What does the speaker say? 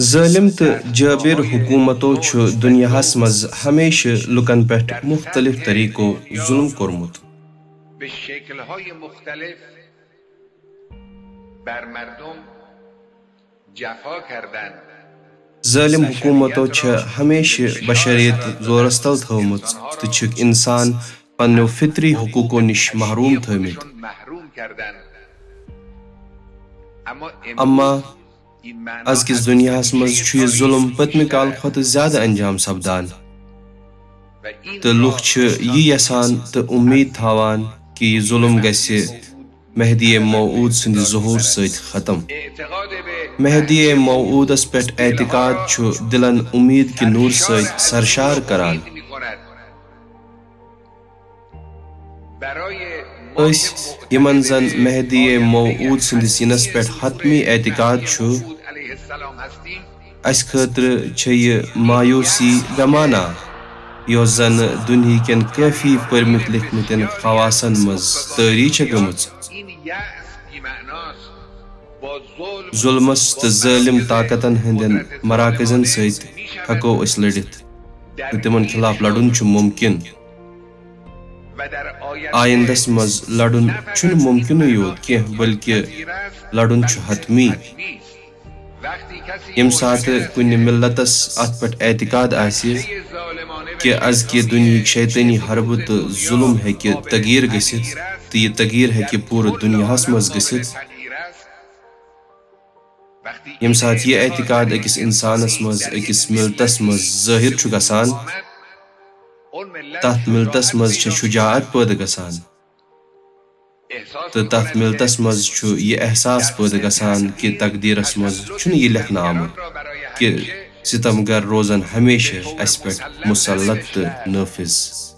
ظالم تو جابر حکومتوں دنیاہس مز ہمیشہ لکن پہ مختلف طریقوں ظلم کورمت ظالم حکومتوں ہمیشہ بشریت زورس تل تھومت تو انسان پنو فطری حقوقوں نش محروم تھمت اما ازکس دنیاہس مز یہ ظلم پتمہ کال کھت زیادہ انجام سپدان تو لوگ یہ یسان تو امید تھاوان کہ یہ ظلم گژھِ مہدی موعود سند ظہور ست ختم مہدی موعودس پہ اعتقاد دلن امید کہ نور ست سرشار کران یمن زن مہدی موعود سند سینس پہ حتمی اعتقاد اس خاطر یہ مایوسی بمانا یس زن دنیا کن کافی پرمت لکھمتن خواصن مز تاری گمت ظلمس تو ظالم طاقتن ہندین مراکزن ست ہکو اس لڑت تو تمن خلاف لڑن ممکن آئندس مز لڑن ممکن یوت کی بلکہ لڑن حتمی یم سات کن ملتس ات پہ اعتقاد کہ از کی دنیا شیطانی حرب تو ظلم ہیکہ تغیر گژھت تو یہ تغیر ہیکہ پورے دنیاہس مز گژھت یم سات یہ اعتقاد اکس انسانس مز اکس ملتس مز ظاہر گژھان تات ملتس مز شجاعت پید گژھان تو تات ملتس مز یہ احساس پید گژھان کہ تقدیرس مز یہ لکھنا آمت کہ ستم گر روزن ہمیشہ اس پہ مسلط تو نافذ